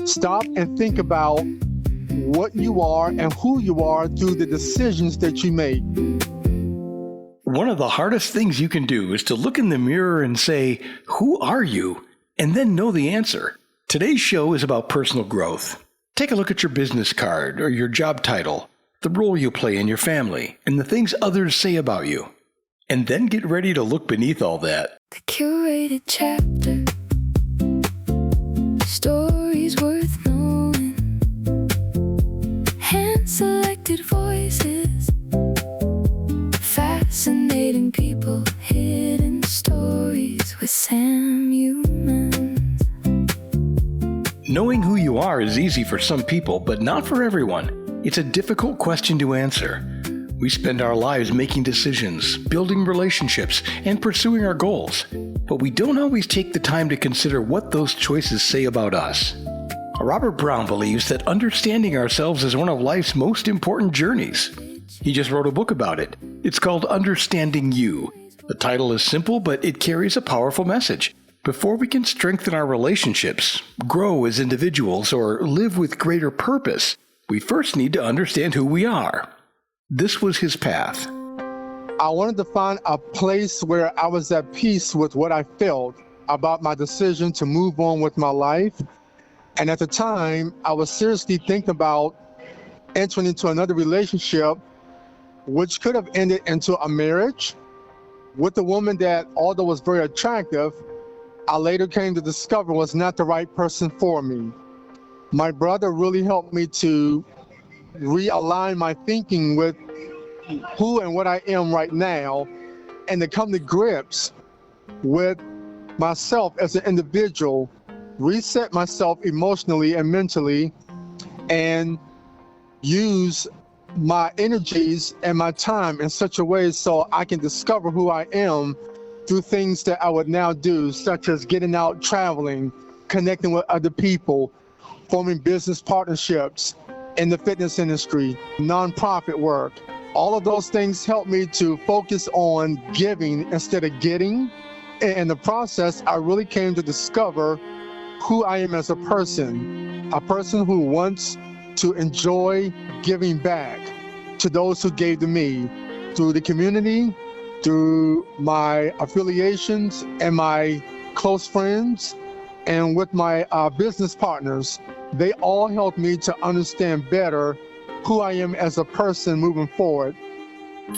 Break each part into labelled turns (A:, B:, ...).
A: Stop and think about what you are and who you are through the decisions that you make.
B: One of the hardest things you can do is to look in the mirror and say, "Who are you?" and then know the answer. Today's show is about personal growth. Take a look at your business card or your job title, the role you play in your family, and the things others say about you. And then get ready to look beneath all that.
C: The curated chapter, stories worth knowing, hand-selected voices, fascinating people, hidden stories with Sam Humans.
B: Knowing who you are is easy for some people, but not for everyone. It's a difficult question to answer. We spend our lives making decisions, building relationships, and pursuing our goals. But we don't always take the time to consider what those choices say about us. Robert Browne believes that understanding ourselves is one of life's most important journeys. He just wrote a book about it. It's called Understanding You. The title is simple, but it carries a powerful message. Before we can strengthen our relationships, grow as individuals, or live with greater purpose, we first need to understand who we are. This was his path.
A: I wanted to find a place where I was at peace with what I felt about my decision to move on with my life. And at the time, I was seriously thinking about entering into another relationship, which could have ended into a marriage with a woman that, although was very attractive, I later came to discover was not the right person for me. My brother really helped me to realign my thinking with who and what I am right now, and to come to grips with myself as an individual, reset myself emotionally and mentally, and use my energies and my time in such a way so I can discover who I am through things that I would now do, such as getting out, traveling, connecting with other people, forming business partnerships in the fitness industry, nonprofit work. All of those things help me to focus on giving instead of getting. In the process, I really came to discover who I am as a person who wants to enjoy giving back to those who gave to me through the community, through my affiliations and my close friends, and with my business partners. They all helped me to understand better who I am as a person moving forward.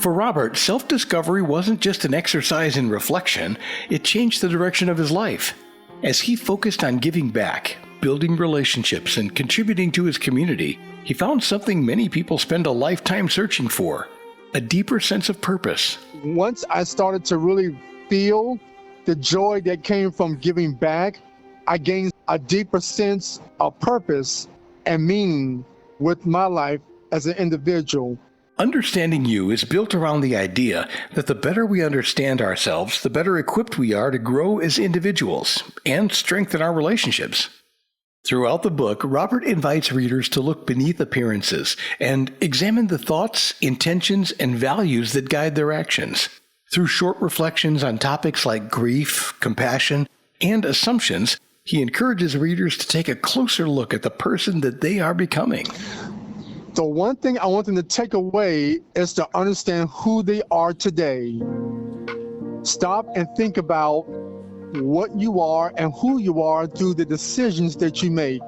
B: For Robert, self-discovery wasn't just an exercise in reflection, it changed the direction of his life. As he focused on giving back, building relationships, and contributing to his community, he found something many people spend a lifetime searching for: a deeper sense of purpose.
A: Once I started to really feel the joy that came from giving back, I gained a deeper sense of purpose and meaning with my life as an individual.
B: Understanding You is built around the idea that the better we understand ourselves, the better equipped we are to grow as individuals and strengthen our relationships. Throughout the book, Robert invites readers to look beneath appearances and examine the thoughts, intentions, and values that guide their actions. Through short reflections on topics like grief, compassion, and assumptions, he encourages readers to take a closer look at the person that they are becoming.
A: The one thing I want them to take away is to understand who they are today. Stop and think about what you are and who you are through the decisions that you make.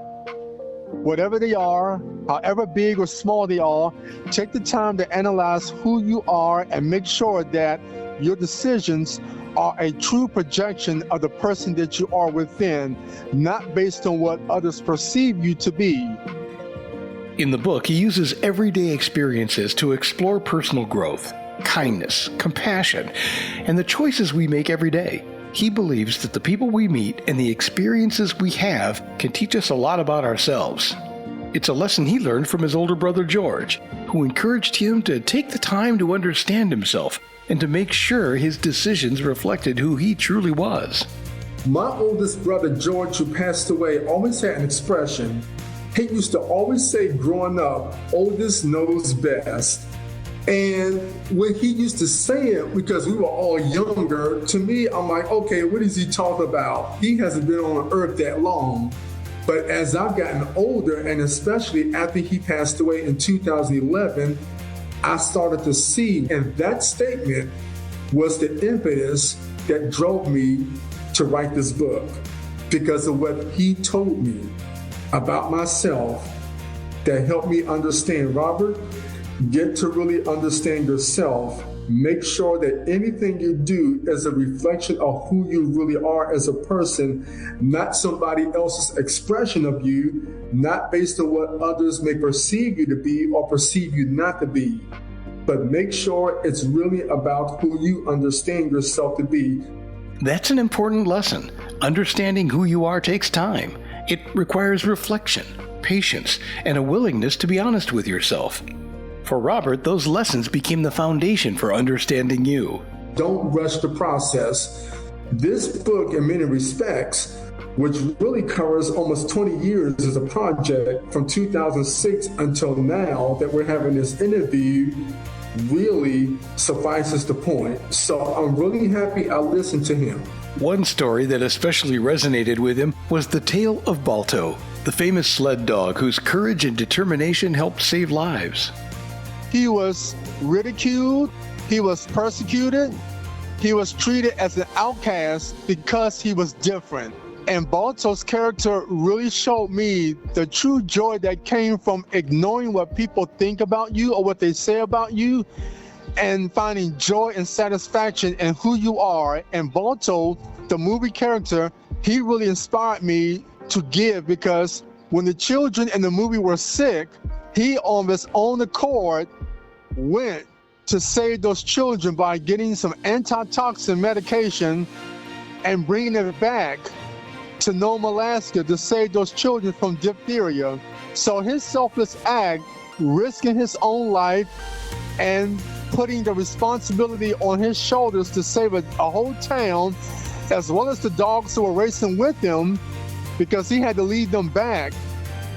A: Whatever they are, however big or small they are, take the time to analyze who you are and make sure that your decisions are a true projection of the person that you are within, not based on what others perceive you to be.
B: In the book, he uses everyday experiences to explore personal growth, kindness, compassion, and the choices we make every day. He believes that the people we meet and the experiences we have can teach us a lot about ourselves. It's a lesson he learned from his older brother George, who encouraged him to take the time to understand himself and to make sure his decisions reflected who he truly was.
D: My oldest brother George, who passed away, always had an expression. He used to always say growing up, oldest knows best. And when he used to say it, because we were all younger, to me, I'm like, okay, what is he talking about? He hasn't been on earth that long. But as I've gotten older, and especially after he passed away in 2011, I started to see, and that statement was the impetus that drove me to write this book, because of what he told me about myself that helped me understand, Robert, get to really understand yourself. Make sure that anything you do is a reflection of who you really are as a person, not somebody else's expression of you, not based on what others may perceive you to be or perceive you not to be. But make sure it's really about who you understand yourself to be.
B: That's an important lesson. Understanding who you are takes time. It requires reflection, patience, and a willingness to be honest with yourself. For Robert, those lessons became the foundation for understanding you.
D: Don't rush the process. This book, in many respects, which really covers almost 20 years as a project from 2006 until now that we're having this interview, really suffices the point. So I'm really happy I listened to him.
B: One story that especially resonated with him was the tale of Balto, the famous sled dog whose courage and determination helped save lives.
A: He was ridiculed, he was persecuted, he was treated as an outcast because he was different. And Balto's character really showed me the true joy that came from ignoring what people think about you or what they say about you, and finding joy and satisfaction in who you are. And Balto, the movie character, he really inspired me to give, because when the children in the movie were sick, he on his own accord went to save those children by getting some antitoxin medication and bringing it back to Nome, Alaska to save those children from diphtheria. So his selfless act, risking his own life and putting the responsibility on his shoulders to save a whole town, as well as the dogs who were racing with him, because he had to lead them back,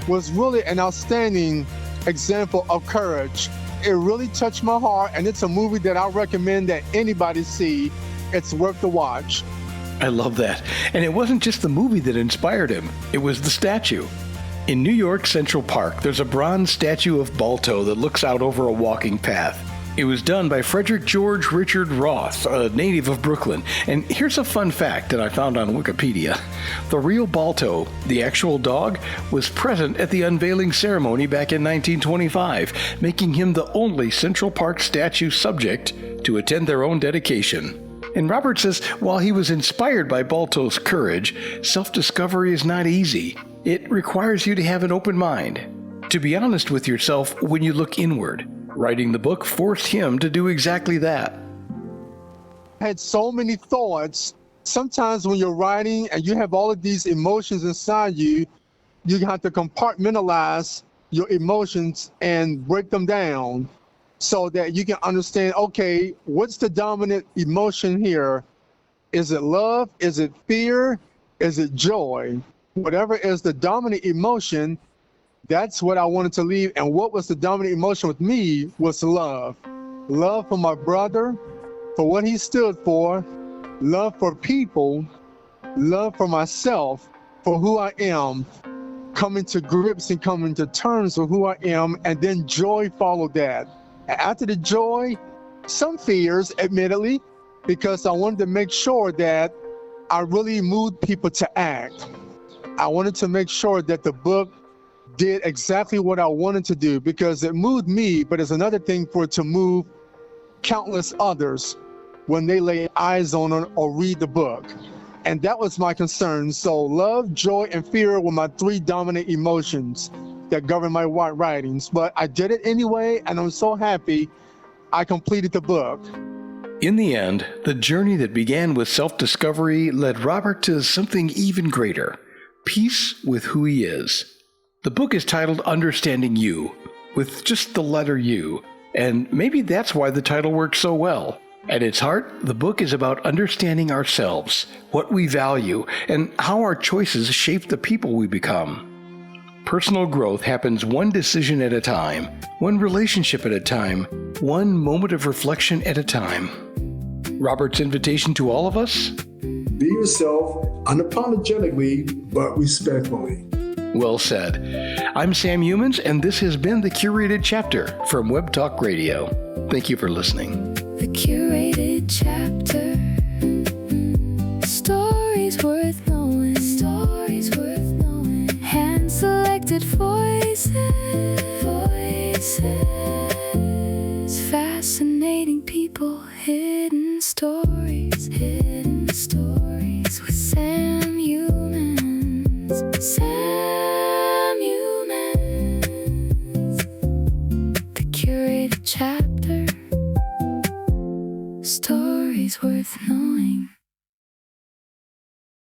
A: was really an outstanding example of courage. It really touched my heart, and it's a movie that I recommend that anybody see. It's worth the watch.
B: I love that. And it wasn't just the movie that inspired him, it was the statue. In New York Central Park, there's a bronze statue of Balto that looks out over a walking path. It was done by Frederick George Richard Roth, a native of Brooklyn. And here's a fun fact that I found on Wikipedia. The real Balto, the actual dog, was present at the unveiling ceremony back in 1925, making him the only Central Park statue subject to attend their own dedication. And Robert says while he was inspired by Balto's courage, self-discovery is not easy. It requires you to have an open mind, to be honest with yourself when you look inward. Writing the book forced him to do exactly that.
A: I had so many thoughts. Sometimes when you're writing and you have all of these emotions inside you, you have to compartmentalize your emotions and break them down so that you can understand, okay, what's the dominant emotion here? Is it love? Is it fear? Is it joy? Whatever is the dominant emotion, that's what I wanted to leave. And what was the dominant emotion with me was love. Love for my brother, for what he stood for, love for people, love for myself, for who I am, coming to grips and coming to terms with who I am, and then joy followed that. After the joy, some fears, admittedly, because I wanted to make sure that I really moved people to act. I wanted to make sure that the book did exactly what I wanted to do, because it moved me, but it's another thing for it to move countless others when they lay eyes on it or read the book. And that was my concern. So love, joy, and fear were my three dominant emotions that govern my writings. But I did it anyway, and I'm so happy I completed the book.
B: In the end, the journey that began with self-discovery led Robert to something even greater: peace with who he is. The book is titled Understanding You, with just the letter U, and maybe that's why the title works so well. At its heart, the book is about understanding ourselves, what we value, and how our choices shape the people we become. Personal growth happens one decision at a time, one relationship at a time, one moment of reflection at a time. Robert's invitation to all of us?
D: Be yourself unapologetically, but respectfully.
B: Well said. I'm Sam Humans, and this has been The Curated Chapter from Web Talk Radio. Thank you for listening.
C: The curated chapter. Stories worth knowing. Stories worth knowing. Hand selected voices. Voices. Fascinating people. Hidden stories. Hidden stories with Sam Humans. Sam Humans. The curated chapter. Stories worth knowing.